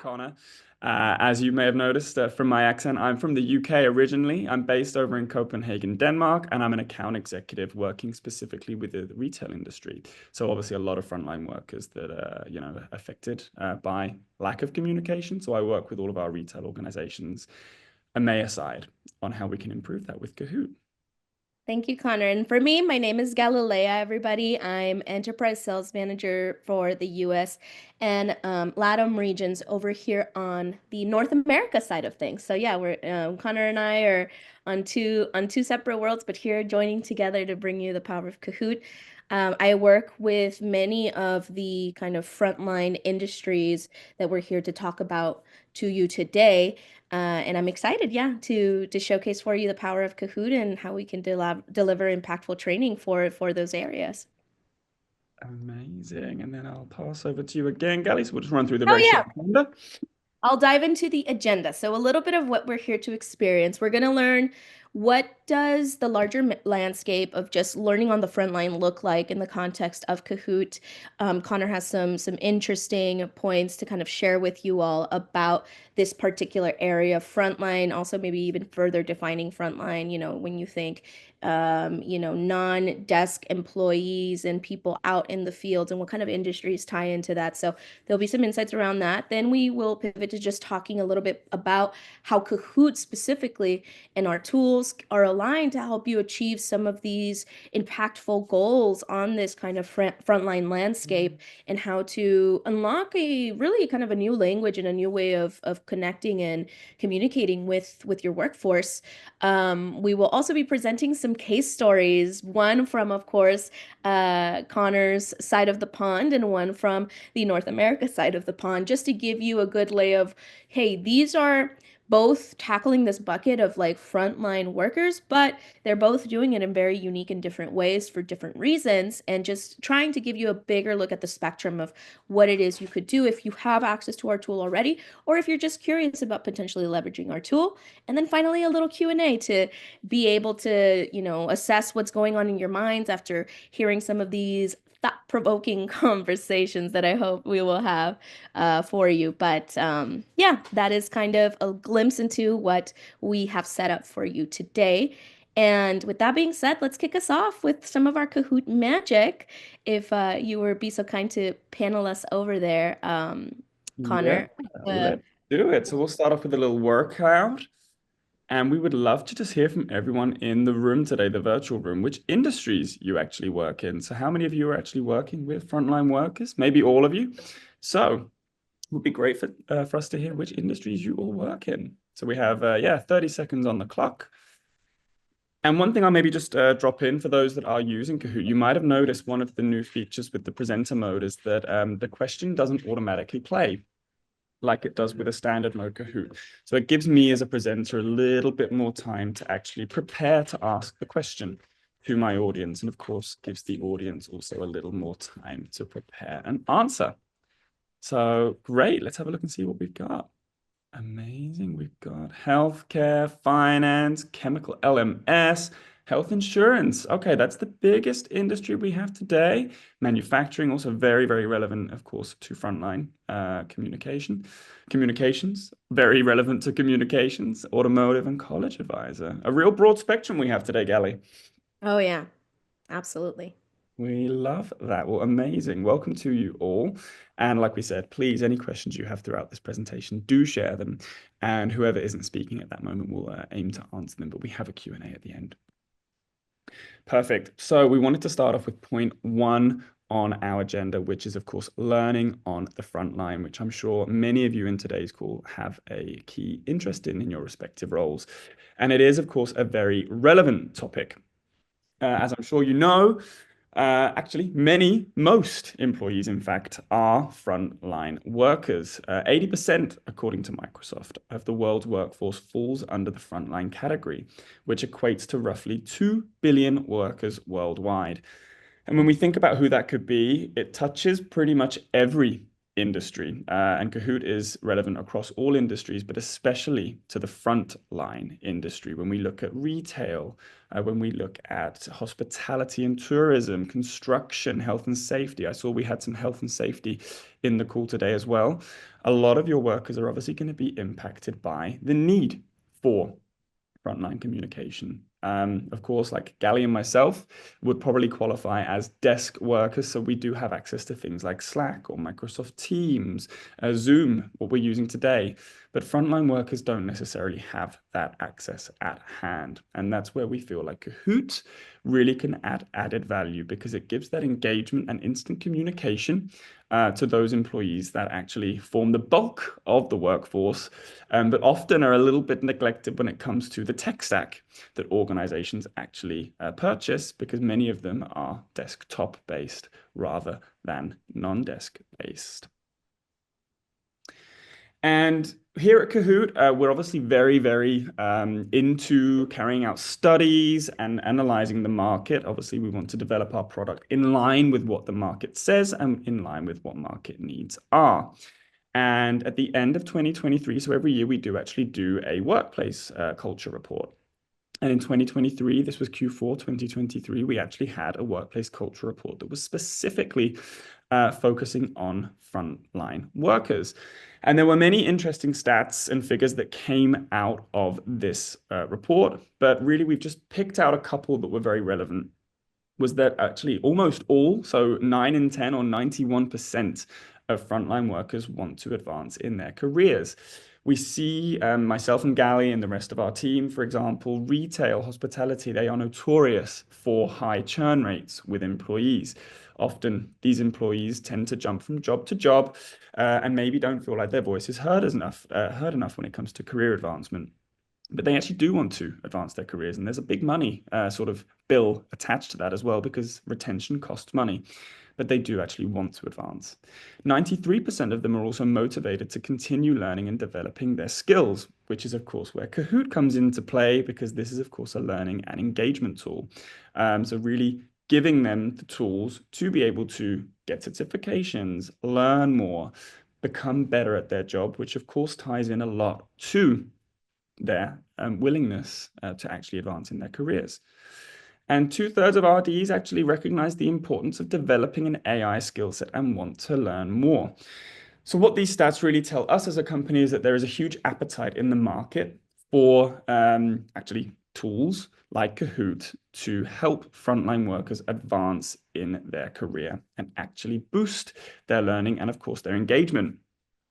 Connor. As you may have noticed from my accent, I'm from the UK originally. I'm based over in Copenhagen, Denmark, and I'm an account executive working specifically with the retail industry. So obviously a lot of frontline workers that are, affected by lack of communication. So I work with all of our retail organizations, EMEA side, on how we can improve that with Kahoot. Thank you, Connor. And for me, my name is Galilea, everybody. I'm Enterprise Sales Manager for the US and LATAM regions over here on the North America side of things. So yeah, we're Connor and I are on two separate worlds, but here joining together to bring you the power of Kahoot. I work with many of the kind of frontline industries that we're here to talk about to you today. And I'm excited, yeah, to showcase for you the power of Kahoot and how we can deliver impactful training for those areas. Amazing. And then I'll pass over to you again, Gally. So we'll just run through the Oh very yeah, short agenda. I'll dive into the agenda. So a little bit of what we're here to experience. We're going to learn what does the larger landscape of just learning on the front line look like in the context of Kahoot. Connor has some interesting points to kind of share with you all about this particular area of frontline, also maybe even further defining frontline, when you think non-desk employees and people out in the fields and what kind of industries tie into that. So there'll be some insights around that. Then we will pivot to just talking a little bit about how Kahoot specifically and our tools are aligned to help you achieve some of these impactful goals on this kind of frontline landscape and how to unlock a really kind of a new language and a new way of connecting and communicating with your workforce. We will also be presenting some case stories, one from, of course, Connor's side of the pond and one from the North America side of the pond, just to give you a good lay of, hey, these are both tackling this bucket of like frontline workers, but they're both doing it in very unique and different ways for different reasons, and just trying to give you a bigger look at the spectrum of what it is you could do if you have access to our tool already, or if you're just curious about potentially leveraging our tool. And then finally, a little Q&A to be able to, assess what's going on in your minds after hearing some of these thought-provoking conversations that I hope we will have for you. But yeah, that is kind of a glimpse into what we have set up for you today. And with that being said, let's kick us off with some of our Kahoot magic. If you were be so kind to panel us over there, Yeah, Connor. let's do it. So we'll start off with a little workout. And we would love to just hear from everyone in the room today, the virtual room, which industries you actually work in. So how many of you are actually working with frontline workers? Maybe all of you. So it would be great for us to hear which industries you all work in. So we have, 30 seconds on the clock. And one thing I'll maybe just drop in for those that are using Kahoot, you might have noticed one of the new features with the presenter mode is that the question doesn't automatically play like it does with a standard mode Kahoot. So it gives me as a presenter a little bit more time to actually prepare to ask the question to my audience. And of course, gives the audience also a little more time to prepare and answer. So great, let's have a look and see what we've got. Amazing, we've got healthcare, finance, chemical LMS, health insurance. Okay, that's the biggest industry we have today. Manufacturing, also very, very relevant, of course, to frontline communications, very relevant to communications, automotive and college advisor. A real broad spectrum we have today, Gally. Oh yeah, absolutely. We love that. Well, amazing. Welcome to you all. And like we said, please, any questions you have throughout this presentation, do share them. And whoever isn't speaking at that moment will aim to answer them, but we have a Q&A at the end. Perfect. So we wanted to start off with point one on our agenda, which is, of course, learning on the front line, which I'm sure many of you in today's call have a key interest in your respective roles. And it is, of course, a very relevant topic. As I'm sure you know, actually, most employees, in fact, are frontline workers. 80%, according to Microsoft, of the world's workforce falls under the frontline category, which equates to roughly 2 billion workers worldwide. And when we think about who that could be, it touches pretty much every industry. And Kahoot is relevant across all industries, but especially to the frontline industry. When we look at retail, when we look at hospitality and tourism, construction, health and safety. I saw we had some health and safety in the call today as well. A lot of your workers are obviously going to be impacted by the need for frontline communication. Of course, like Gally and myself would probably qualify as desk workers. So we do have access to things like Slack or Microsoft Teams, Zoom, what we're using today. But frontline workers don't necessarily have that access at hand. And that's where we feel like Kahoot really can add added value because it gives that engagement and instant communication to those employees that actually form the bulk of the workforce, but often are a little bit neglected when it comes to the tech stack that organizations actually purchase, because many of them are desktop based rather than non-desk based. And here at Kahoot, we're obviously very, very into carrying out studies and analyzing the market. Obviously, we want to develop our product in line with what the market says and in line with what market needs are. And at the end of 2023, so every year we do actually do a workplace culture report. And in 2023, this was Q4 2023, we actually had a workplace culture report that was specifically focusing on frontline workers. And there were many interesting stats and figures that came out of this report, but really we've just picked out a couple that were very relevant. Was that actually almost all, so 9 in 10 or 91% of frontline workers want to advance in their careers. We see myself and Gally and the rest of our team, for example, retail, hospitality, they are notorious for high churn rates with employees. Often these employees tend to jump from job to job and maybe don't feel like their voice is heard enough when it comes to career advancement. But they actually do want to advance their careers. And there's a big money sort of bill attached to that as well, because retention costs money. But they do actually want to advance. 93% of them are also motivated to continue learning and developing their skills, which is, of course, where Kahoot comes into play, because this is, of course, a learning and engagement tool. So really giving them the tools to be able to get certifications, learn more, become better at their job, which, of course, ties in a lot to their willingness to actually advance in their careers. And 2/3 of RDs actually recognize the importance of developing an AI skill set and want to learn more. So what these stats really tell us as a company is that there is a huge appetite in the market for actually tools like Kahoot to help frontline workers advance in their career and actually boost their learning and, of course, their engagement.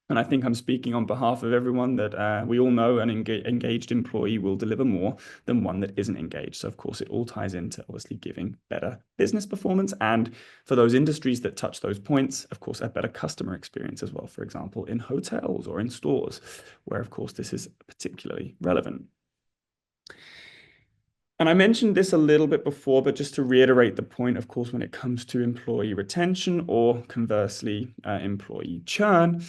And I think I'm speaking on behalf of everyone that we all know an engaged employee will deliver more than one that isn't engaged. So, of course, it all ties into obviously giving better business performance. And for those industries that touch those points, of course, a better customer experience as well, for example, in hotels or in stores, where, of course, this is particularly relevant. And I mentioned this a little bit before, but just to reiterate the point, of course, when it comes to employee retention or conversely, employee churn,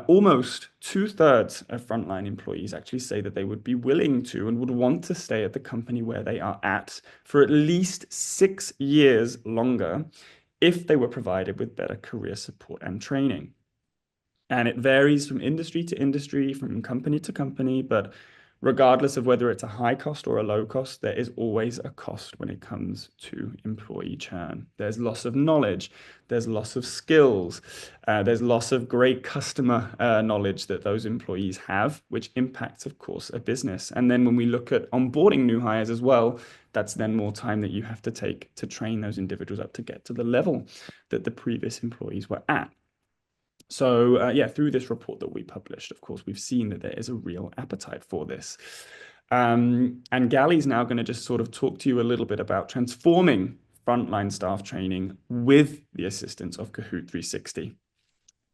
almost 2/3 of frontline employees actually say that they would be willing to and would want to stay at the company where they are at for at least 6 years longer if they were provided with better career support and training. And it varies from industry to industry, from company to company, but regardless of whether it's a high cost or a low cost, there is always a cost when it comes to employee churn. There's loss of knowledge, there's loss of skills, there's loss of great customer knowledge that those employees have, which impacts, of course, a business. And then when we look at onboarding new hires as well, that's then more time that you have to take to train those individuals up to get to the level that the previous employees were at. So yeah, through this report that we published, of course, we've seen that there is a real appetite for this. And Gally's now going to just sort of talk to you a little bit about transforming frontline staff training with the assistance of Kahoot 360.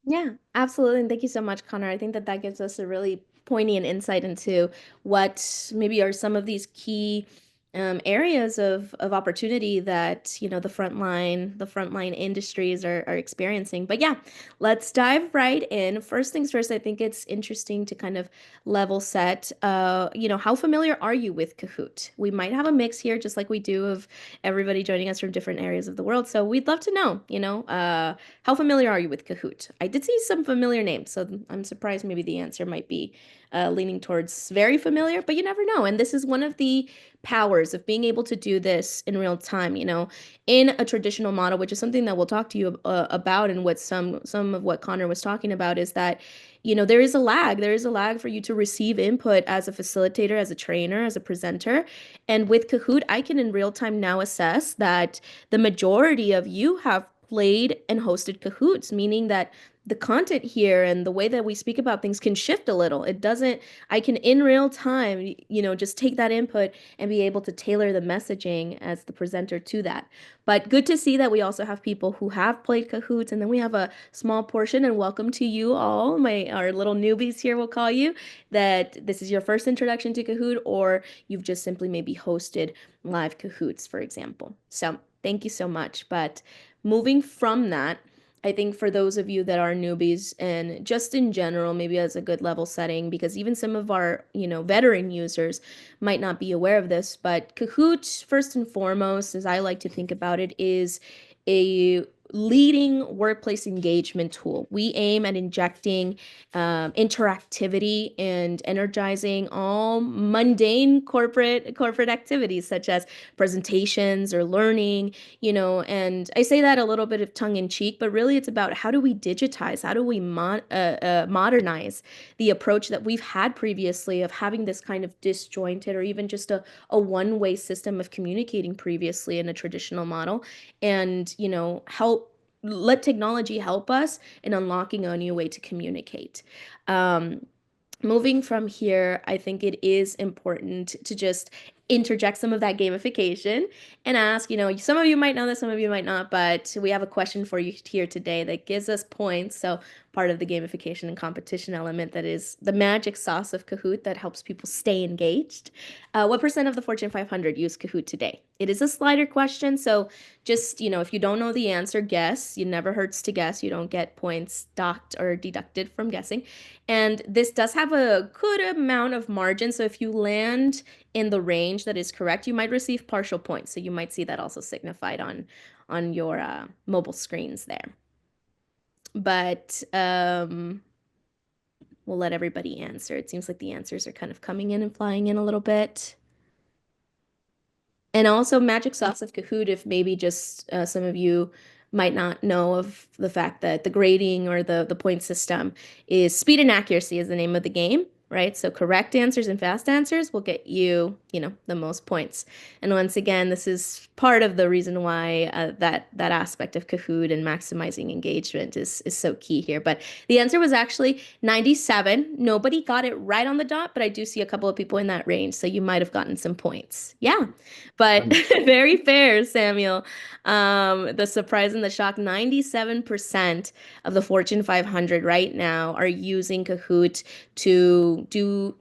Yeah, absolutely. And thank you so much, Connor. I think that that gives us a really poignant insight into what maybe are some of these key areas of opportunity that the frontline industries are experiencing. But yeah, let's dive right in. First things first, I think it's interesting to kind of level set. How familiar are you with Kahoot? We might have a mix here, just like we do of everybody joining us from different areas of the world. So we'd love to know, how familiar are you with Kahoot? I did see some familiar names, so I'm surprised maybe the answer might be leaning towards very familiar, but you never know. And this is one of the powers of being able to do this in real time, in a traditional model, which is something that we'll talk to you about, and what some of what Connor was talking about is that, there is a lag. There is a lag for you to receive input as a facilitator, as a trainer, as a presenter. And with Kahoot, I can in real time now assess that the majority of you have played and hosted Kahoots, meaning that the content here and the way that we speak about things can shift a little. It doesn't, I can in real time, just take that input and be able to tailor the messaging as the presenter to that. But good to see that we also have people who have played Kahoots, and then we have a small portion, and welcome to you all, our little newbies here, we'll call you, that this is your first introduction to Kahoot, or you've just simply maybe hosted live Kahoots, for example. So thank you so much. But moving from that, I think for those of you that are newbies and just in general, maybe as a good level setting, because even some of our, veteran users might not be aware of this, but Kahoot, first and foremost, as I like to think about it, is a leading workplace engagement tool. We aim at injecting interactivity and energizing all mundane corporate activities such as presentations or learning, and I say that a little bit of tongue in cheek, but really it's about how do we digitize, how do we modernize the approach that we've had previously of having this kind of disjointed or even just a one-way system of communicating previously in a traditional model, and, help let technology help us in unlocking a new way to communicate. Um, Moving from here, I think it is important to just interject some of that gamification and ask, some of you might know this, some of you might not, but we have a question for you here today that gives us points. So part of the gamification and competition element that is the magic sauce of Kahoot that helps people stay engaged. What percent of the Fortune 500 use Kahoot today? It is a slider question, so just, if you don't know the answer, guess. It never hurts to guess. You don't get points docked or deducted from guessing. And this does have a good amount of margin. So if you land in the range that is correct, you might receive partial points. So you might see that also signified on your mobile screens there. But we'll let everybody answer. It seems like the answers are kind of coming in and flying in a little bit. And also magic sauce of Kahoot, if maybe just some of you might not know of the fact that the grading or the point system is speed and accuracy is the name of the game, right? So correct answers and fast answers will get you, the most points. And once again, this is part of the reason why that aspect of Kahoot and maximizing engagement is so key here. But the answer was actually 97. Nobody got it right on the dot, but I do see a couple of people in that range, so you might have gotten some points. Yeah, but very fair, Samuel. The surprise and the shock, 97% of the Fortune 500 right now are using Kahoot to do,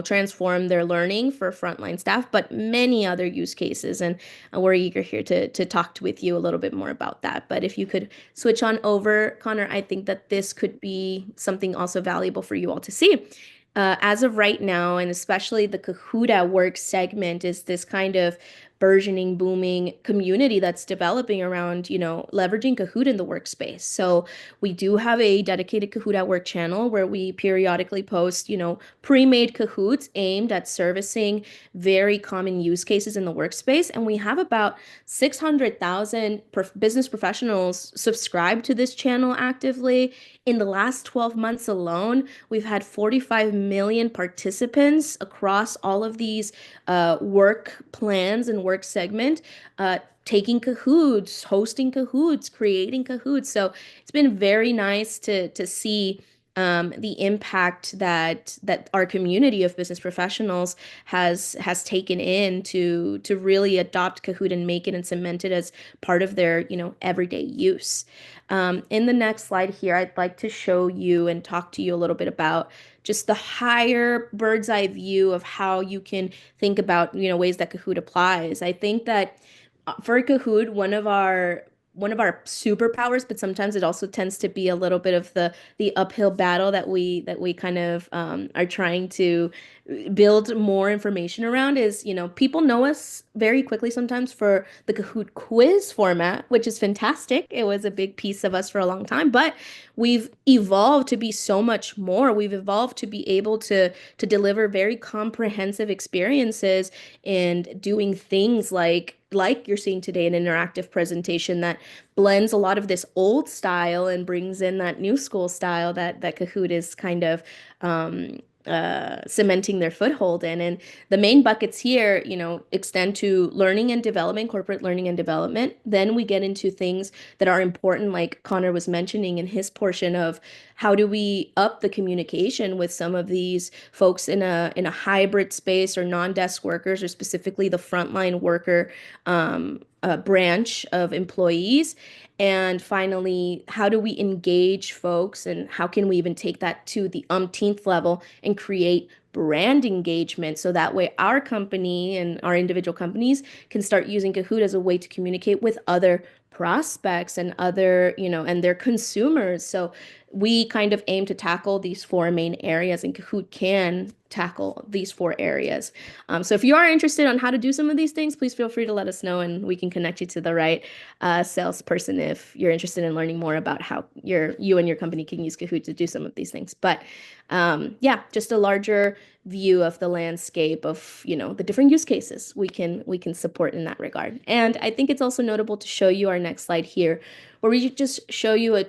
transform their learning for frontline staff, but many other use cases. And we're eager here to talk with you a little bit more about that. But if you could switch on over, Connor, I think that this could be something also valuable for you all to see. As of right now, and especially the Kahoot at Work segment, is this kind of burgeoning, booming community that's developing around, leveraging Kahoot in the workspace. So we do have a dedicated Kahoot at Work channel where we periodically post, pre-made Kahoots aimed at servicing very common use cases in the workspace. And we have about 600,000 business professionals subscribed to this channel actively. In the last 12 months alone, we've had 45 million participants across all of these work plans and work segment, taking Kahoots, hosting Kahoots, creating Kahoots. So it's been very nice to see the impact that our community of business professionals has taken in to really adopt Kahoot and make it and cement it as part of their, everyday use. In the next slide here, I'd like to show you and talk to you a little bit about just the higher bird's eye view of how you can think about, ways that Kahoot applies. I think that for Kahoot, one of our superpowers, but sometimes it also tends to be a little bit of the uphill battle that we kind of are trying to build more information around is, people know us very quickly sometimes for the Kahoot quiz format, which is fantastic. It was a big piece of us for a long time, but we've evolved to be so much more. We've evolved to be able to deliver very comprehensive experiences and doing things like you're seeing today, an interactive presentation that blends a lot of this old style and brings in that new school style that Kahoot is kind of cementing their foothold in. And the main buckets here, extend to learning and development, corporate learning and development. Then we get into things that are important, like Connor was mentioning in his portion of how do we up the communication with some of these folks in a hybrid space or non-desk workers, or specifically the frontline worker branch of employees. And finally, how do we engage folks, and how can we even take that to the umpteenth level and create brand engagement so that way our company and our individual companies can start using Kahoot as a way to communicate with other prospects and other, and their consumers. So we kind of aim to tackle these four main areas, and Kahoot can tackle these four areas. So if you are interested on how to do some of these things, please feel free to let us know, and we can connect you to the right salesperson if you're interested in learning more about how you and your company can use Kahoot to do some of these things. But yeah, just a larger view of the landscape of, the different use cases we can support in that regard. And I think it's also notable to show you our next slide here, where we just show you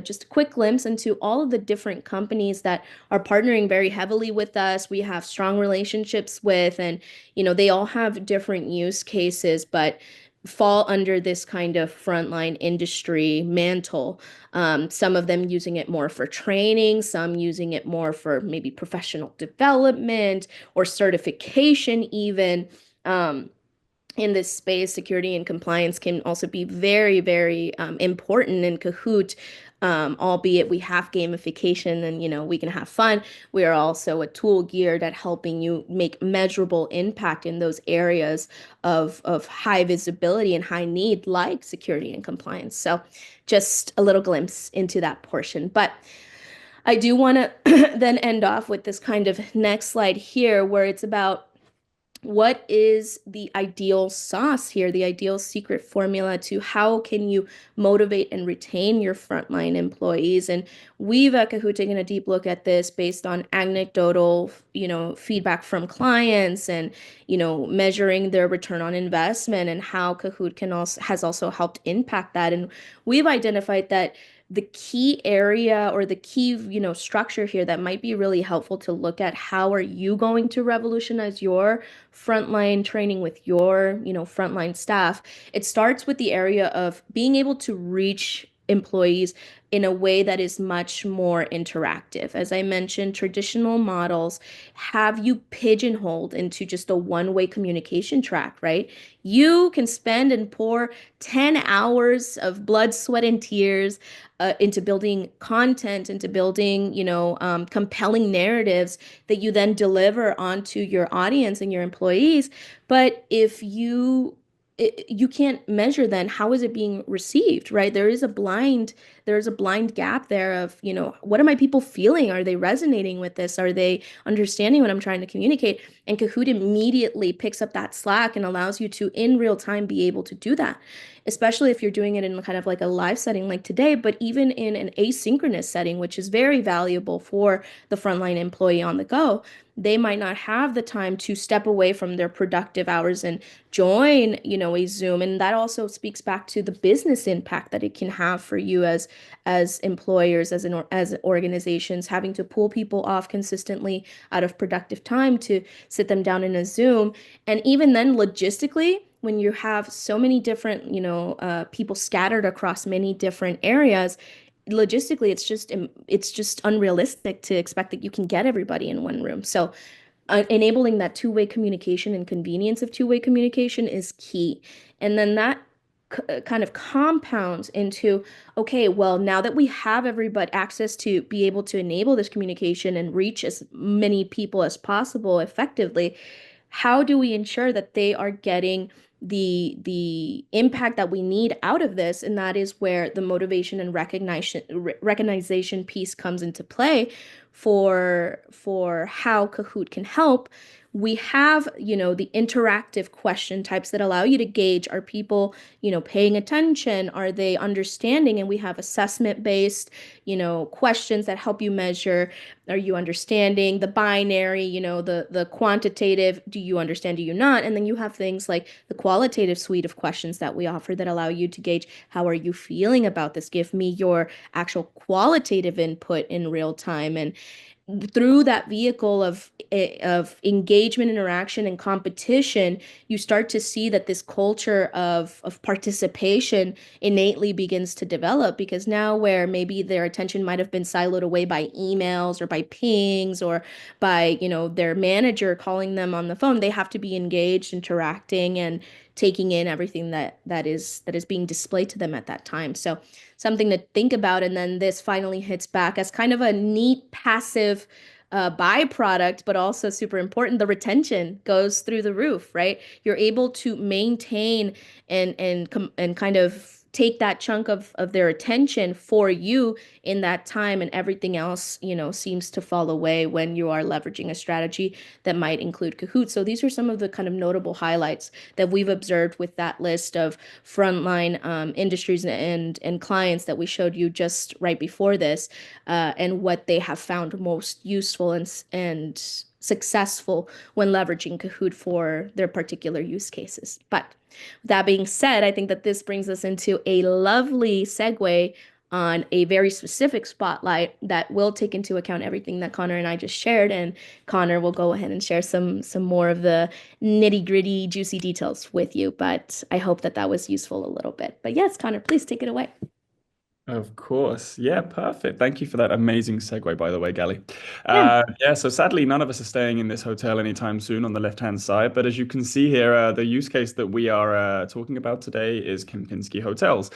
just a quick glimpse into all of the different companies that are partnering very heavily with us. We have strong relationships with, and they all have different use cases, but fall under this kind of frontline industry mantle. Some of them using it more for training, some using it more for maybe professional development or certification even. In this space, security and compliance can also be very, very important in Kahoot. Albeit we have gamification and we can have fun. We are also a tool geared at helping you make measurable impact in those areas of high visibility and high need, like security and compliance. So just a little glimpse into that portion. But I do want to then end off with this kind of next slide here, where it's about what is the ideal sauce here, the ideal secret formula to how can you motivate and retain your frontline employees. And we've at Kahoot taken a deep look at this based on anecdotal, feedback from clients, and measuring their return on investment, and how Kahoot has also helped impact that. And we've identified that the key area, or the key, structure here that might be really helpful to look at, how are you going to revolutionize your frontline training with your, frontline staff. It starts with the area of being able to reach employees in a way that is much more interactive. As I mentioned, traditional models have you pigeonholed into just a one-way communication track, right? You can spend and pour 10 hours of blood, sweat, and tears into building content, into building, compelling narratives that you then deliver onto your audience and your employees. But if you can't measure then how is it being received, right? There's a blind gap there of, what are my people feeling? Are they resonating with this? Are they understanding what I'm trying to communicate? And Kahoot immediately picks up that slack and allows you to in real time be able to do that, especially if you're doing it in kind of like a live setting like today, but even in an asynchronous setting, which is very valuable for the frontline employee on the go. They might not have the time to step away from their productive hours and join, a Zoom. And that also speaks back to the business impact that it can have for you as employers, as organizations, having to pull people off consistently out of productive time to sit them down in a Zoom. And even then, logistically, when you have so many different, people scattered across many different areas, logistically, it's just unrealistic to expect that you can get everybody in one room. So enabling that two-way communication and convenience of two-way communication is key. And then that kind of compounds into, okay, well, now that we have everybody access to be able to enable this communication and reach as many people as possible effectively, how do we ensure that they are getting the impact that we need out of this? And that is where the motivation and recognition piece comes into play for how Kahoot can help. We have, the interactive question types that allow you to gauge, are people, paying attention? Are they understanding? And we have assessment based, questions that help you measure, are you understanding? The binary, the quantitative, do you understand, do you not? And then you have things like the qualitative suite of questions that we offer that allow you to gauge, how are you feeling about this? Give me your actual qualitative input in real time. And through that vehicle of engagement, interaction, and competition, you start to see that this culture of participation innately begins to develop, because now where maybe their attention might have been siloed away by emails or by pings or by, their manager calling them on the phone, they have to be engaged, interacting, and taking in everything that is being displayed to them at that time. So something to think about. And then this finally hits back as kind of a neat passive byproduct, but also super important. The retention goes through the roof, right? You're able to maintain and kind of take that chunk of their attention for you in that time, and everything else, seems to fall away when you are leveraging a strategy that might include Kahoot. So these are some of the kind of notable highlights that we've observed with that list of frontline industries and clients that we showed you just right before this, and what they have found most useful and successful when leveraging Kahoot for their particular use cases. But with that being said, I think that this brings us into a lovely segue on a very specific spotlight that will take into account everything that Connor and I just shared. And Connor will go ahead and share some more of the nitty-gritty, juicy details with you. But I hope that that was useful a little bit. But yes, Connor, please take it away. Of course. Yeah, perfect. Thank you for that amazing segue, by the way, Gally. Yeah. Yeah, so sadly, none of us are staying in this hotel anytime soon on the left-hand side. But as you can see here, the use case that we are talking about today is Kempinski hotels.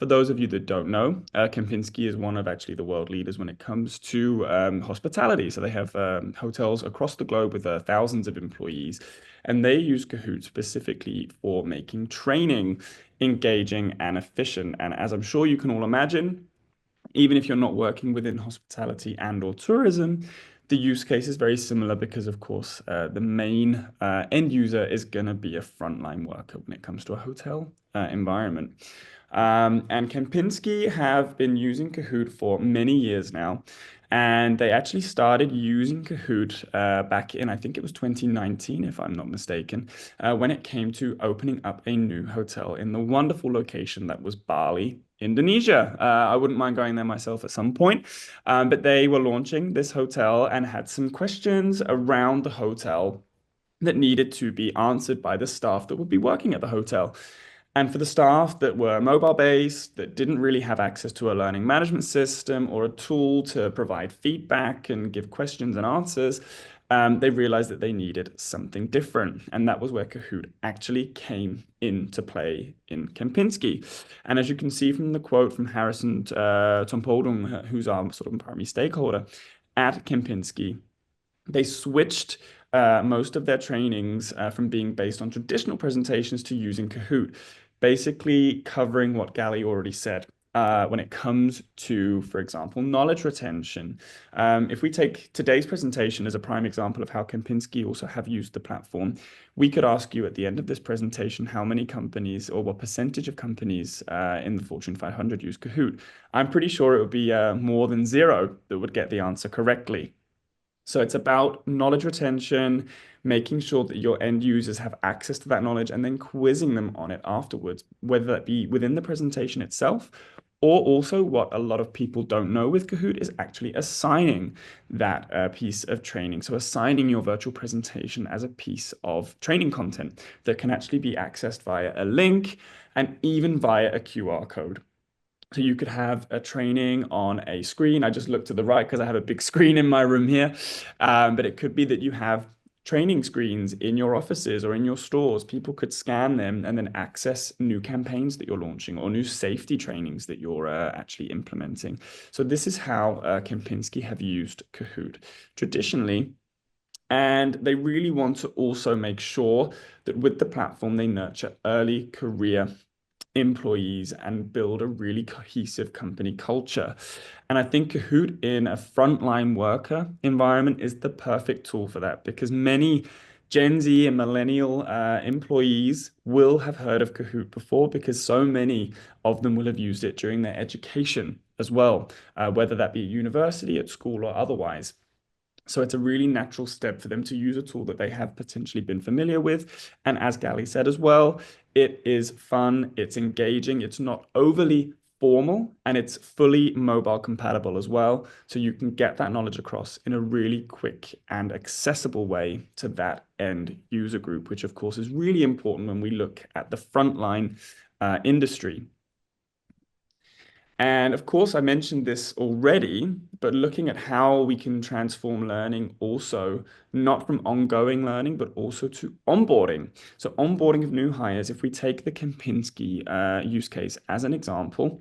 For those of you that don't know, Kempinski is one of actually the world leaders when it comes to hospitality. So they have hotels across the globe with thousands of employees, and they use Kahoot specifically for making training engaging and efficient. And as I'm sure you can all imagine, even if you're not working within hospitality and or tourism, the use case is very similar because, of course, the main end user is going to be a frontline worker when it comes to a hotel environment. And Kempinski have been using Kahoot for many years now. And they actually started using Kahoot back in, I think it was 2019, if I'm not mistaken, when it came to opening up a new hotel in the wonderful location that was Bali, Indonesia. I wouldn't mind going there myself at some point, but they were launching this hotel and had some questions around the hotel that needed to be answered by the staff that would be working at the hotel. And for the staff that were mobile based, that didn't really have access to a learning management system or a tool to provide feedback and give questions and answers, they realized that they needed something different. And that was where Kahoot actually came into play in Kempinski. And as you can see from the quote from Harrison Tompodung, who's our sort of primary stakeholder at Kempinski, they switched most of their trainings from being based on traditional presentations to using Kahoot, basically covering what Gally already said. When it comes to, for example, knowledge retention. If we take today's presentation as a prime example of how Kempinski also have used the platform, we could ask you at the end of this presentation how many companies or what percentage of companies in the Fortune 500 use Kahoot. I'm pretty sure it would be more than zero that would get the answer correctly. So it's about knowledge retention, making sure that your end users have access to that knowledge and then quizzing them on it afterwards, whether that be within the presentation itself or also what a lot of people don't know with Kahoot is actually assigning that piece of training. So assigning your virtual presentation as a piece of training content that can actually be accessed via a link and even via a QR code. So you could have a training on a screen. I just looked to the right because I have a big screen in my room here. But it could be that you have training screens in your offices or in your stores. People could scan them and then access new campaigns that you're launching or new safety trainings that you're actually implementing. So this is how Kempinski have used Kahoot traditionally. And they really want to also make sure that with the platform, they nurture early career employees and build a really cohesive company culture. And I think Kahoot in a frontline worker environment is the perfect tool for that because many Gen Z and millennial employees will have heard of Kahoot before because so many of them will have used it during their education as well, whether that be at university, at school, or otherwise. So it's a really natural step for them to use a tool that they have potentially been familiar with. And as Gally said as well, it is fun, it's engaging, it's not overly formal, and it's fully mobile compatible as well. So you can get that knowledge across in a really quick and accessible way to that end user group, which of course is really important when we look at the frontline industry. And of course, I mentioned this already, but looking at how we can transform learning also, not from ongoing learning, but also to onboarding. So, onboarding of new hires, if we take the Kempinski use case as an example,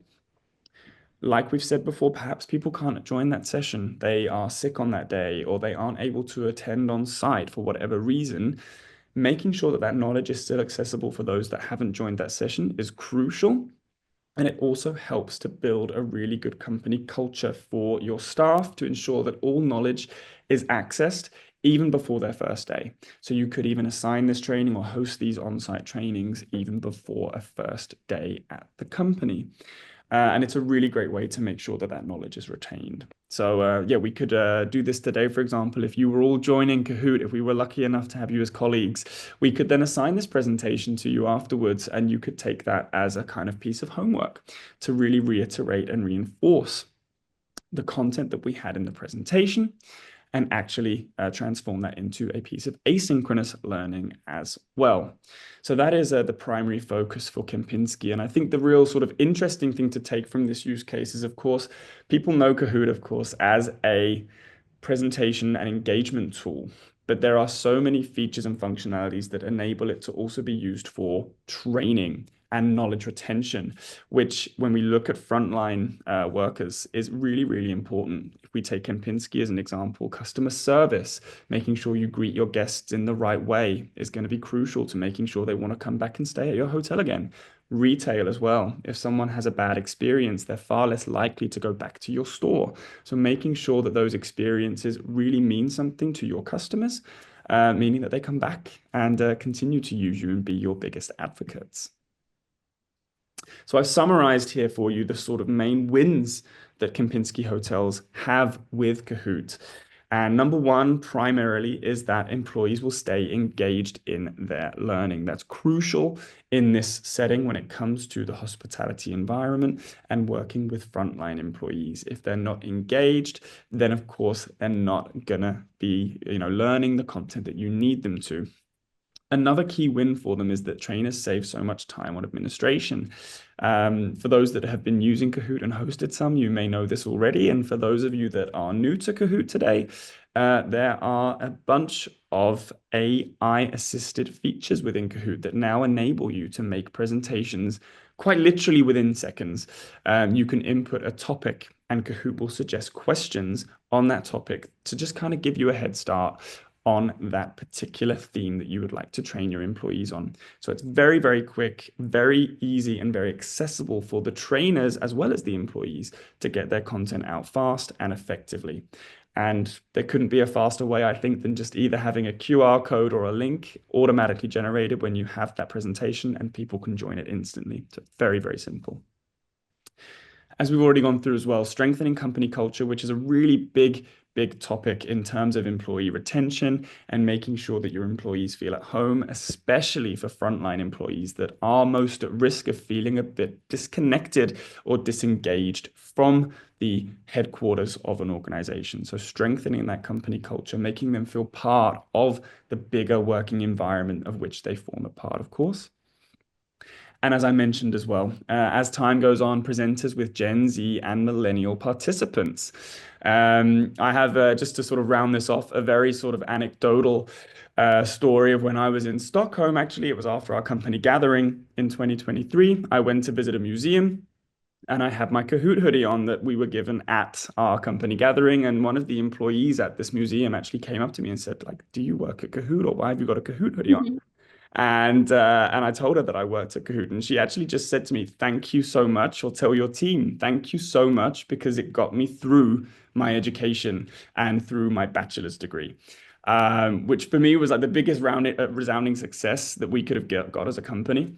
like we've said before, perhaps people can't join that session. They are sick on that day, or they aren't able to attend on site for whatever reason. Making sure that that knowledge is still accessible for those that haven't joined that session is crucial. And it also helps to build a really good company culture for your staff to ensure that all knowledge is accessed even before their first day. So you could even assign this training or host these on-site trainings even before a first day at the company. And it's a really great way to make sure that that knowledge is retained. So yeah, we could do this today, for example, if you were all joining Kahoot, if we were lucky enough to have you as colleagues, we could then assign this presentation to you afterwards, and you could take that as a kind of piece of homework to really reiterate and reinforce the content that we had in the presentation and actually transform that into a piece of asynchronous learning as well. So that is the primary focus for Kempinski. And I think the real sort of interesting thing to take from this use case is, of course, people know Kahoot, of course, as a presentation and engagement tool. But there are so many features and functionalities that enable it to also be used for training and knowledge retention, which when we look at frontline workers is really, really important. If we take Kempinski as an example, customer service, making sure you greet your guests in the right way is going to be crucial to making sure they want to come back and stay at your hotel again. Retail as well. If someone has a bad experience, they're far less likely to go back to your store. So making sure that those experiences really mean something to your customers, meaning that they come back and continue to use you and be your biggest advocates. So I've summarized here for you the sort of main wins that Kempinski hotels have with Kahoot. And number one, primarily, is that employees will stay engaged in their learning. That's crucial in this setting when it comes to the hospitality environment and working with frontline employees. If they're not engaged, then of course they're not gonna be, learning the content that you need them to. Another key win for them is that trainers save so much time on administration. For those that have been using Kahoot and hosted some, you may know this already. And for those of you that are new to Kahoot today, there are a bunch of AI-assisted features within Kahoot that now enable you to make presentations quite literally within seconds. You can input a topic and Kahoot will suggest questions on that topic to just kind of give you a head start on that particular theme that you would like to train your employees on. So it's very, very quick, very easy, and very accessible for the trainers as well as the employees to get their content out fast and effectively. And there couldn't be a faster way, I think, than just either having a QR code or a link automatically generated when you have that presentation and people can join it instantly. So very, very simple. As we've already gone through as well, strengthening company culture, which is a really big topic in terms of employee retention and making sure that your employees feel at home, especially for frontline employees that are most at risk of feeling a bit disconnected or disengaged from the headquarters of an organization. So strengthening that company culture, making them feel part of the bigger working environment of which they form a part, of course. And as I mentioned as well, as time goes on, presenters with Gen Z and millennial participants. I have, just to sort of round this off, a very sort of anecdotal story of when I was in Stockholm. Actually, it was after our company gathering in 2023. I went to visit a museum and I had my Kahoot hoodie on that we were given at our company gathering. And one of the employees at this museum actually came up to me and said, like, do you work at Kahoot, or why have you got a Kahoot hoodie on? Mhm. And I told her that I worked at Kahoot, and she actually just said to me, "Thank you so much," or tell your team, "Thank you so much," because it got me through my education and through my bachelor's degree. Which for me was like the biggest resounding success that we could have got as a company.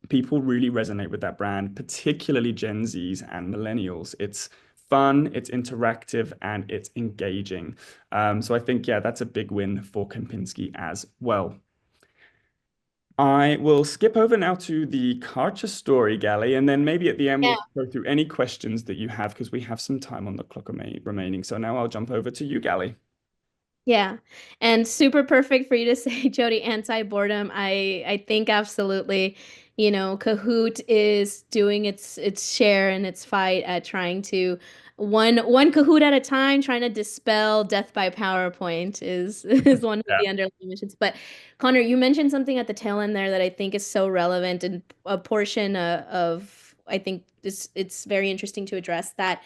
People really resonate with that brand, particularly Gen Zs and millennials. It's fun, it's interactive, and it's engaging. So I think, yeah, that's a big win for Kempinski as well. I will skip over now to the Kärcher story, Gally, and then maybe at the end Yeah. we'll go through any questions that you have because we have some time on the clock remaining. So now I'll jump over to you, Gally. Yeah. And super perfect for you to say, Jody, anti-boredom. I think absolutely, Kahoot is doing its share and its fight at trying to one Kahoot at a time, trying to dispel death by PowerPoint is one of Yeah. the underlying missions. But Connor, you mentioned something at the tail end there that I think is so relevant and a portion of I think it's very interesting to address that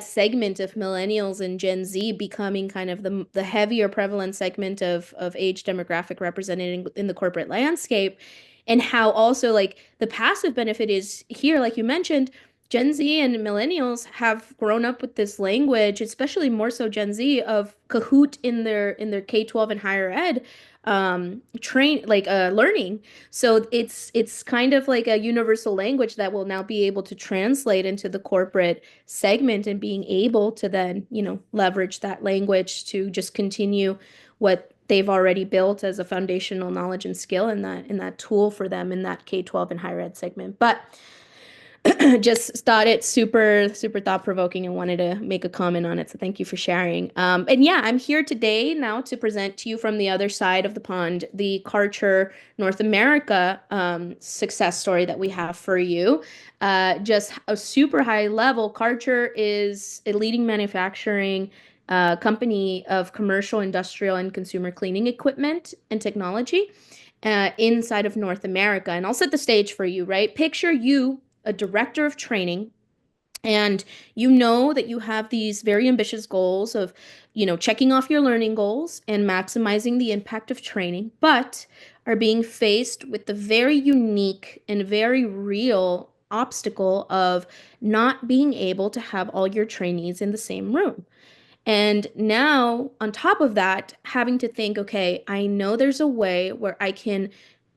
segment of millennials and Gen Z becoming kind of the heavier prevalent segment of age demographic represented in the corporate landscape, and how also like the passive benefit is here, like you mentioned, Gen Z and millennials have grown up with this language, especially more so Gen Z, of Kahoot in their K-12 and higher ed train like learning. So it's kind of like a universal language that will now be able to translate into the corporate segment and being able to then, leverage that language to just continue what they've already built as a foundational knowledge and skill in that tool for them in that K-12 and higher ed segment. But just thought it super, super thought-provoking and wanted to make a comment on it. So thank you for sharing. And yeah, I'm here today now to present to you from the other side of the pond, the Kärcher North America success story that we have for you. Just a super high level. Kärcher is a leading manufacturing company of commercial, industrial, and consumer cleaning equipment and technology inside of North America. And I'll set the stage for you, right? Picture you, a director of training, and you know that you have these very ambitious goals of, checking off your learning goals and maximizing the impact of training, but are being faced with the very unique and very real obstacle of not being able to have all your trainees in the same room. And now, on top of that, having to think, okay, I know there's a way where I can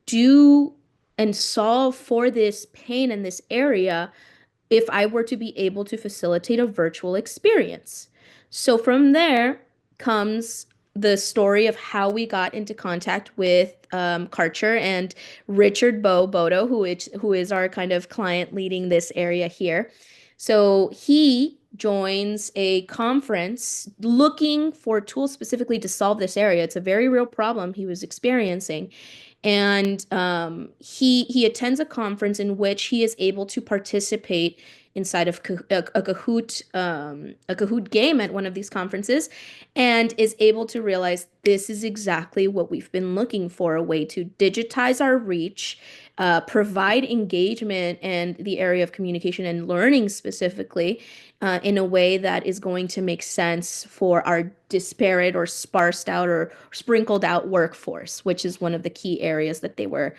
do and solve for this pain in this area if I were to be able to facilitate a virtual experience. So from there comes the story of how we got into contact with Kärcher and Richard Bodo, who is our kind of client leading this area here. So he joins a conference looking for tools specifically to solve this area. It's a very real problem he was experiencing. And he attends a conference in which he is able to participate inside of a Kahoot game at one of these conferences, and is able to realize this is exactly what we've been looking for, a way to digitize our reach, provide engagement and the area of communication and learning specifically in a way that is going to make sense for our disparate or sparsed out or sprinkled out workforce, which is one of the key areas that they were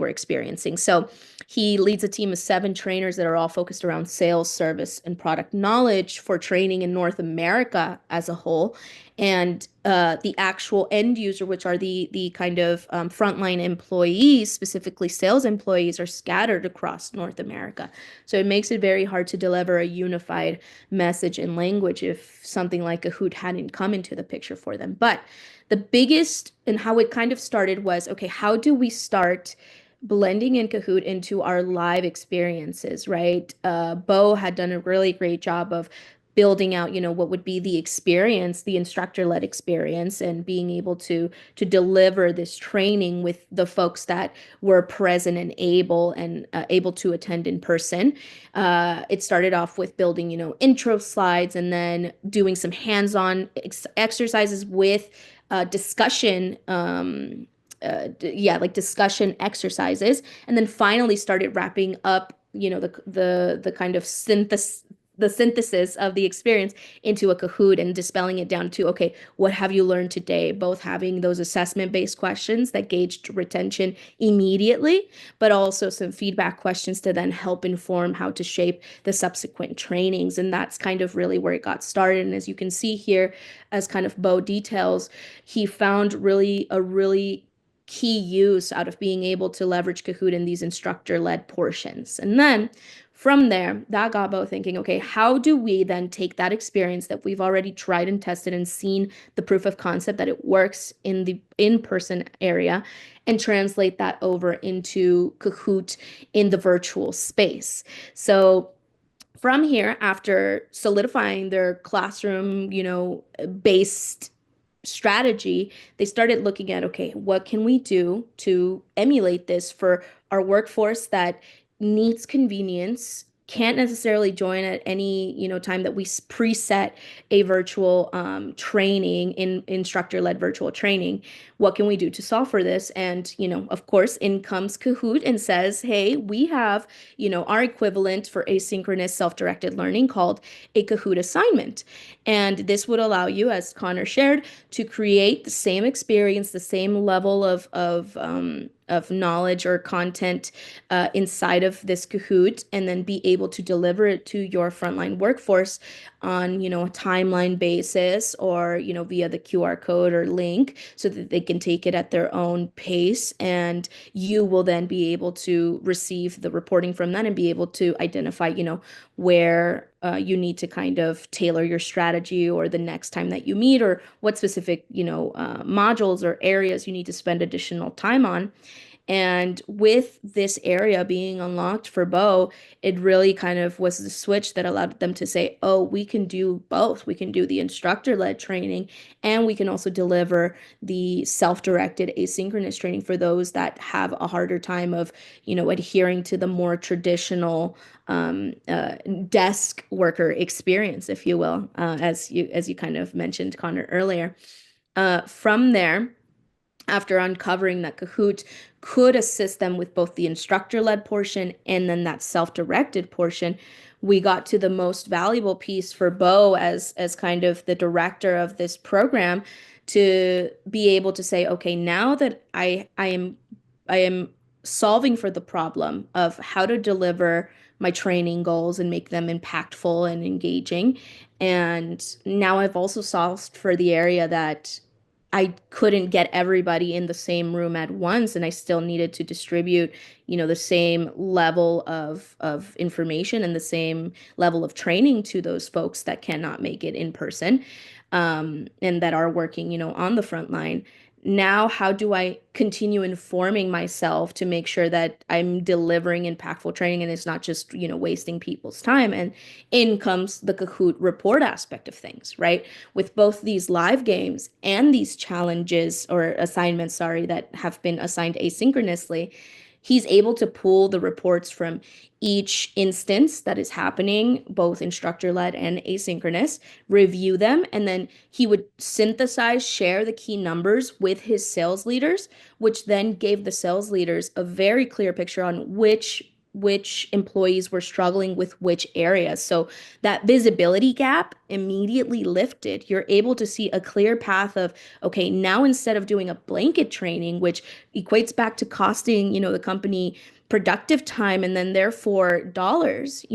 experiencing. So he leads a team of 7 trainers that are all focused around sales, service, and product knowledge for training in North America as a whole. And the actual end user, which are the kind of frontline employees, specifically sales employees, are scattered across North America. So it makes it very hard to deliver a unified message and language if something like Kahoot hadn't come into the picture for them. But the biggest and how it kind of started was, okay, how do we start blending in Kahoot into our live experiences, right? Bo had done a really great job of building out, what would be the experience, the instructor-led experience, and being able to deliver this training with the folks that were present and able to attend in person. It started off with building, intro slides, and then doing some hands-on exercises with discussion. Yeah, like discussion exercises, and then finally started wrapping up, the kind of synthesis of the experience into a Kahoot and dispelling it down to, okay, what have you learned today? Both having those assessment-based questions that gauged retention immediately, but also some feedback questions to then help inform how to shape the subsequent trainings. And that's kind of really where it got started. And as you can see here, as kind of Bo details, he found a really key use out of being able to leverage Kahoot in these instructor-led portions. And then from there, that got Bo thinking, okay, how do we then take that experience that we've already tried and tested and seen the proof of concept that it works in the in-person area and translate that over into Kahoot in the virtual space? So from here, after solidifying their classroom, based strategy, they started looking at, okay, what can we do to emulate this for our workforce that needs convenience, can't necessarily join at any, time that we preset a virtual training, in instructor-led virtual training. What can we do to solve for this? And, of course, in comes Kahoot and says, hey, we have, our equivalent for asynchronous self-directed learning called a Kahoot assignment. And this would allow you, as Connor shared, to create the same experience, the same level of knowledge or content inside of this Kahoot, and then be able to deliver it to your frontline workforce on, a timeline basis, or, via the QR code or link, so that they can take it at their own pace. And you will then be able to receive the reporting from that and be able to identify, where you need to kind of tailor your strategy, or the next time that you meet, or what specific, modules or areas you need to spend additional time on. And with this area being unlocked for Bo, it really kind of was the switch that allowed them to say, oh, we can do both. We can do the instructor-led training, and we can also deliver the self-directed asynchronous training for those that have a harder time of, adhering to the more traditional um, uh, desk worker experience, if you will, as you kind of mentioned, Connor, earlier. From there, after uncovering that Kahoot could assist them with both the instructor-led portion and then that self-directed portion, we got to the most valuable piece for Bo as kind of the director of this program, to be able to say, okay, now that I am solving for the problem of how to deliver my training goals and make them impactful and engaging. And now I've also solved for the area that I couldn't get everybody in the same room at once, and I still needed to distribute, the same level of information and the same level of training to those folks that cannot make it in person, and that are working, on the front line. Now, how do I continue informing myself to make sure that I'm delivering impactful training and it's not just, wasting people's time? And in comes the Kahoot report aspect of things, right? With both these live games and these challenges or assignments, sorry, that have been assigned asynchronously, he's able to pull the reports from each instance that is happening, both instructor-led and asynchronous, review them, and then he would synthesize, share the key numbers with his sales leaders, which then gave the sales leaders a very clear picture on which employees were struggling with which areas. So that visibility gap immediately lifted. You're able to see a clear path of, okay, now instead of doing a blanket training, which equates back to costing, the company productive time and then therefore dollars,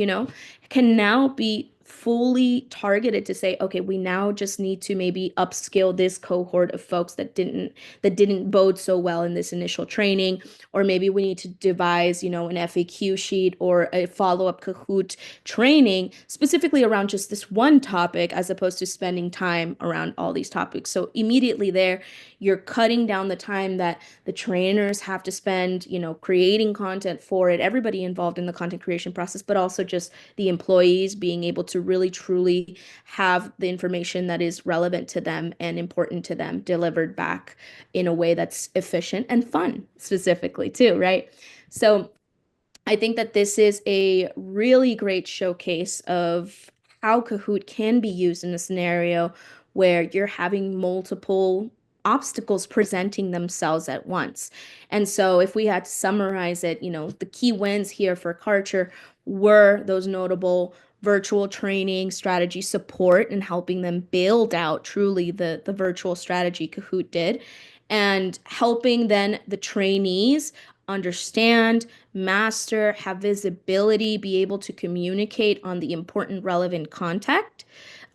can now be fully targeted to say, okay, we now just need to maybe upskill this cohort of folks that didn't bode so well in this initial training, or maybe we need to devise, an FAQ sheet or a follow-up Kahoot training specifically around just this one topic, as opposed to spending time around all these topics. So immediately there, you're cutting down the time that the trainers have to spend, creating content for it, everybody involved in the content creation process, but also just the employees being able to to really truly have the information that is relevant to them and important to them delivered back in a way that's efficient and fun, specifically, too, right? So I think that this is a really great showcase of how Kahoot can be used in a scenario where you're having multiple obstacles presenting themselves at once. And so if we had to summarize it, the key wins here for Kärcher were those notable virtual training, strategy support, and helping them build out truly the virtual strategy Kahoot did, and helping then the trainees understand, master, have visibility, be able to communicate on the important, relevant content.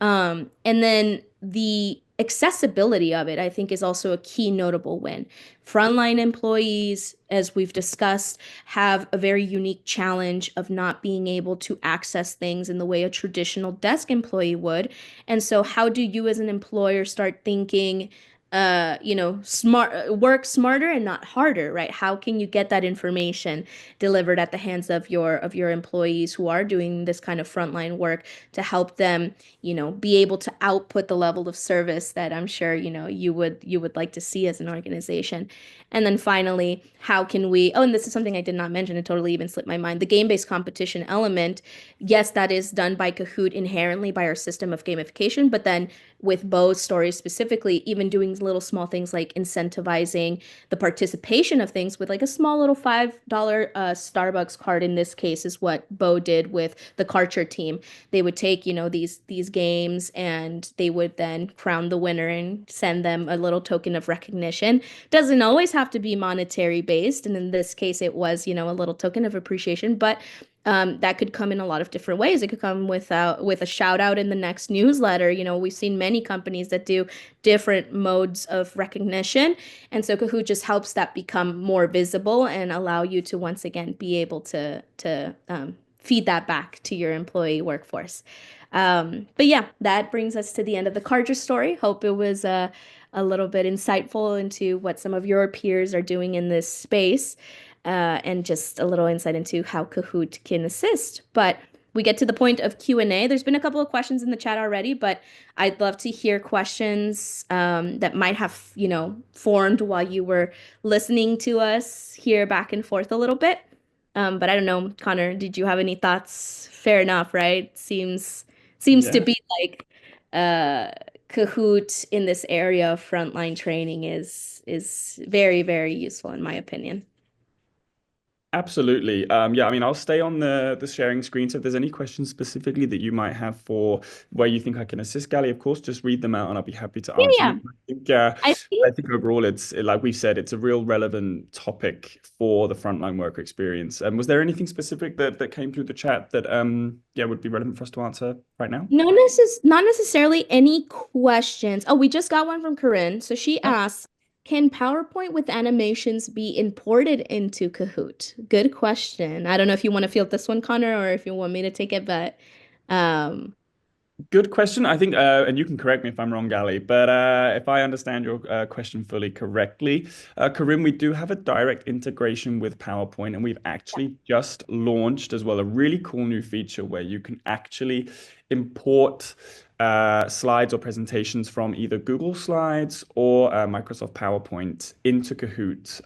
And then the accessibility of it, I think, is also a key notable win. Frontline employees, as we've discussed, have a very unique challenge of not being able to access things in the way a traditional desk employee would. And so, how do you, as an employer, start thinking, work smarter and not harder, right? How can you get that information delivered at the hands of your employees who are doing this kind of frontline work to help them, be able to output the level of service that I'm sure, you would like to see as an organization. And then finally, how can we, oh, and this is something I did not mention, it totally even slipped my mind, the game-based competition element. Yes, that is done by Kahoot inherently by our system of gamification, but then with Bo's stories specifically, even doing little small things like incentivizing the participation of things with like a small little $5 Starbucks card in this case is what Bo did with the Kärcher team. They would take, these games and they would then crown the winner and send them a little token of recognition. Doesn't always have to be monetary based, and in this case it was, a little token of appreciation, but that could come in a lot of different ways. It could come with a shout out in the next newsletter. We've seen many companies that do different modes of recognition. And so Kahoot just helps that become more visible and allow you to once again be able to feed that back to your employee workforce. But yeah, that brings us to the end of the Kärcher story. Hope it was a little bit insightful into what some of your peers are doing in this space, and just a little insight into how Kahoot can assist. But we get to the point of Q&A. There's been a couple of questions in the chat already, but I'd love to hear questions that might have, formed while you were listening to us here back and forth a little bit. But I don't know, Connor, did you have any thoughts? Fair enough, right? Seems to Yeah. be like uh, Kahoot in this area of frontline training is very, very useful in my opinion. Absolutely. Yeah, I mean, I'll stay on the sharing screen. So if there's any questions specifically that you might have for where you think I can assist, Gally, of course, just read them out and I'll be happy to Yeah, answer yeah. them. I I think think overall, it's like we've said, it's a real relevant topic for the frontline worker experience. And was there anything specific that came through the chat that yeah would be relevant for us to answer right now? not necessarily any questions. Oh, we just got one from Corinne. So she No. asks, can PowerPoint with animations be imported into Kahoot? Good question. I don't know if you want to field this one, Connor, or if you want me to take it, but um, Good question. I think, and you can correct me if I'm wrong, Gally, but if I understand your question fully correctly, Karim, we do have a direct integration with PowerPoint, and we've actually just launched as well a really cool new feature where you can actually import slides or presentations from either Google Slides or Microsoft PowerPoint into Kahoot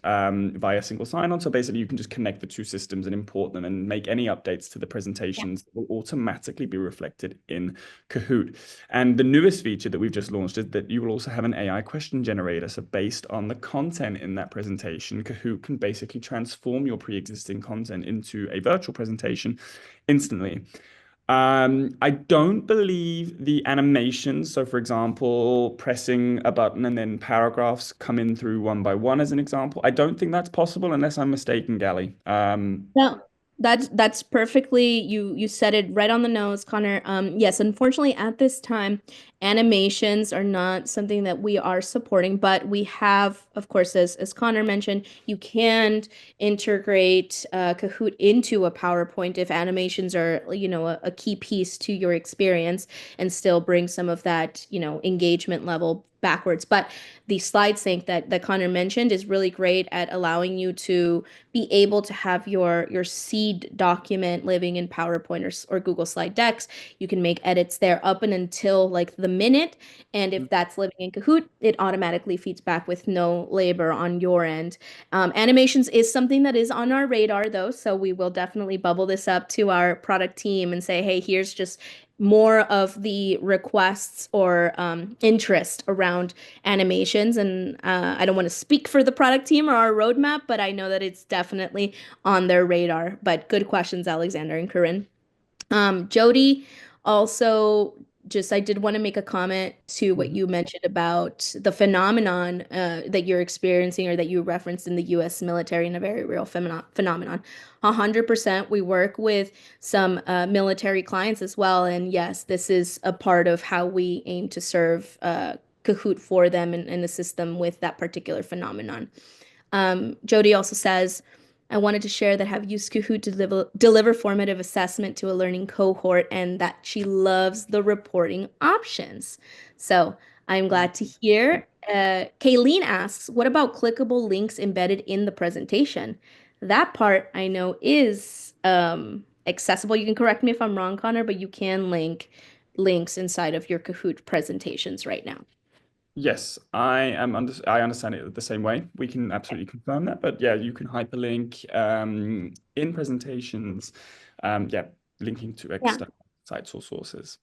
via single sign-on. So basically, you can just connect the two systems and import them and make any updates to the yeah. presentations that will automatically be reflected in Kahoot. And the newest feature that we've just launched is that you will also have an AI question generator. So based on the content in that presentation, Kahoot can basically transform your pre-existing content into a virtual presentation instantly. I don't believe the animations. So, for example, pressing a button and then paragraphs come in through one by one, as an example. I don't think that's possible unless I'm mistaken, Gally. No, that's perfectly, you said it right on the nose, Connor. Yes, unfortunately at this time, animations are not something that we are supporting, but we have, of course, as Connor mentioned, you can integrate Kahoot into a PowerPoint if animations are, a key piece to your experience and still bring some of that, engagement level backwards. But the slide sync that Connor mentioned is really great at allowing you to be able to have your seed document living in PowerPoint or Google Slide Decks. You can make edits there up and until like the minute. And if that's living in Kahoot, it automatically feeds back with no labor on your end. Animations is something that is on our radar, though, so we will definitely bubble this up to our product team and say, hey, here's just more of the requests or interest around animations. And I don't want to speak for the product team or our roadmap, but I know that it's definitely on their radar. But good questions, Alexander and Corinne. Jody also just I did want to make a comment to what you mentioned about the phenomenon that you're experiencing or that you referenced in the US military in a very real phenomenon. 100% we work with some military clients as well. And yes, this is a part of how we aim to serve Kahoot for them and assist them with that particular phenomenon. Jody also says, I wanted to share that I have used Kahoot to deliver formative assessment to a learning cohort and that she loves the reporting options. So I'm glad to hear. Kayleen asks, what about clickable links embedded in the presentation? That part I know is accessible. You can correct me if I'm wrong, Connor, but you can link links inside of your Kahoot presentations right now. Yes, I understand it the same way. We can absolutely confirm that. But yeah, you can hyperlink in presentations. Yeah, linking to Yeah. external sites or sources.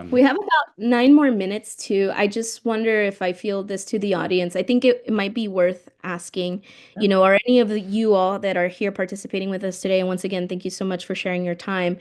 We have about 9 more minutes too. I just wonder if I feel this to the audience. I think it might be worth asking, Yeah. are any of you all that are here participating with us today? And once again, thank you so much for sharing your time.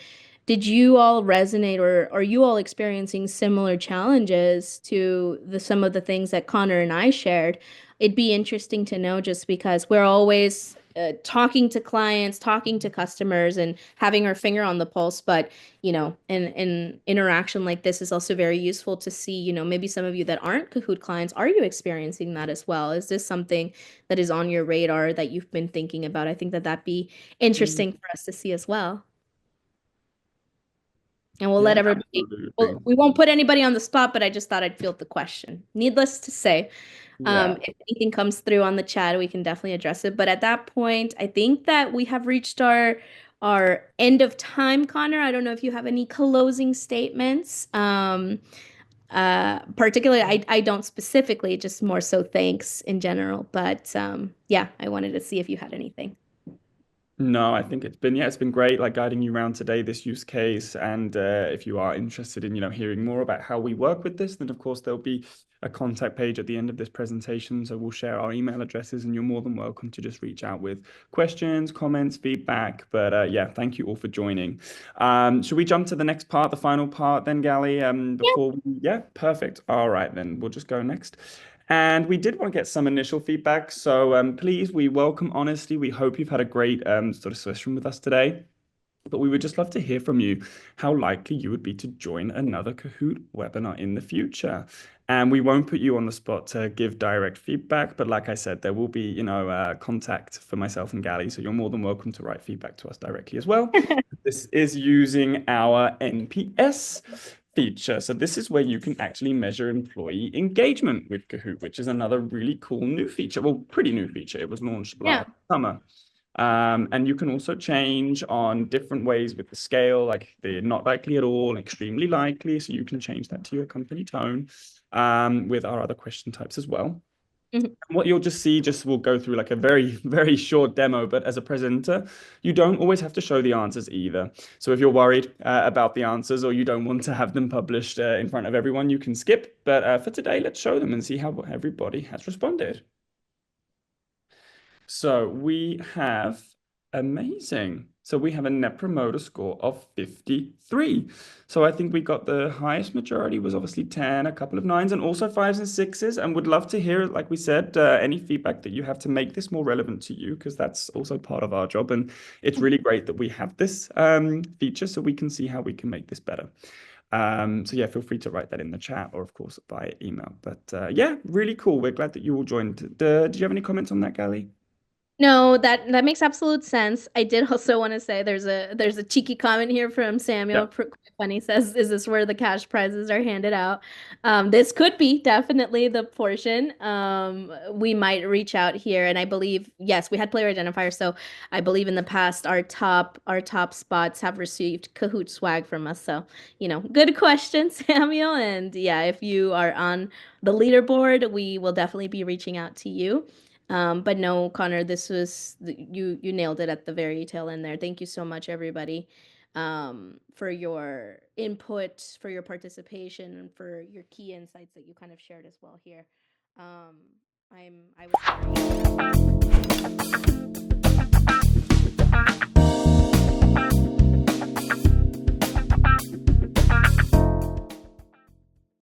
Did you all resonate or are you all experiencing similar challenges to some of the things that Connor and I shared? It'd be interesting to know just because we're always talking to clients, talking to customers, and having our finger on the pulse. But an interaction like this is also very useful to see, maybe some of you that aren't Kahoot clients, are you experiencing that as well? Is this something that is on your radar that you've been thinking about? I think that that'd be Mm, interesting for us to see as well. And we'll yeah, let everybody, absolutely. we won't put anybody on the spot, but I just thought I'd field the question. Needless to say, Yeah. if anything comes through on the chat, we can definitely address it. But at that point, I think that we have reached our end of time, Connor. I don't know if you have any closing statements. Particularly, I don't specifically, just more so thanks in general. But yeah, I wanted to see if you had anything. No, I think it's been great like guiding you around today, this use case. And if you are interested in, hearing more about how we work with this, then of course there'll be a contact page at the end of this presentation. So we'll share our email addresses and you're more than welcome to just reach out with questions, comments, feedback. But yeah, thank you all for joining. Should we jump to the next part, the final part then, Gally? Yeah, perfect. All right, then we'll just go next. And we did want to get some initial feedback. So please, we welcome honesty. We hope you've had a great sort of session with us today. But we would just love to hear from you how likely you would be to join another Kahoot webinar in the future. And we won't put you on the spot to give direct feedback. But like I said, there will be, contact for myself and Gally. So you're more than welcome to write feedback to us directly as well. This is using our NPS feature. So this is where you can actually measure employee engagement with Kahoot, which is another really cool new feature. Well, pretty new feature. It was launched Yeah. last summer. And you can also change on different ways with the scale, like the not likely at all, extremely likely. So you can change that to your company tone with our other question types as well. Mhm. What you'll just see, we'll go through like a very, very short demo, but as a presenter, you don't always have to show the answers either. So if you're worried about the answers or you don't want to have them published in front of everyone, you can skip. But for today, let's show them and see how everybody has responded. So we have amazing. So we have a net promoter score of 53. So I think we got the highest majority was obviously 10, a couple of nines, and also fives and sixes. And would love to hear, like we said, any feedback that you have to make this more relevant to you, because that's also part of our job. And it's really great that we have this feature so we can see how we can make this better. So yeah, feel free to write that in the chat or of course via email. But yeah, really cool. We're glad that you all joined. Did you have any comments on that, Gally? No, that makes absolute sense. I did also want to say there's a cheeky comment here from Samuel. Yeah. Quite funny, says, "Is this where the cash prizes are handed out?" This could be definitely the portion. We might reach out here, and I believe yes, we had player identifier. So I believe in the past our top spots have received Kahoot swag from us. So good question, Samuel. And yeah, if you are on the leaderboard, we will definitely be reaching out to you. But no, Connor, you nailed it at the very tail end there. Thank you so much, everybody, for your input, for your participation, and for your key insights that you kind of shared as well here. I was very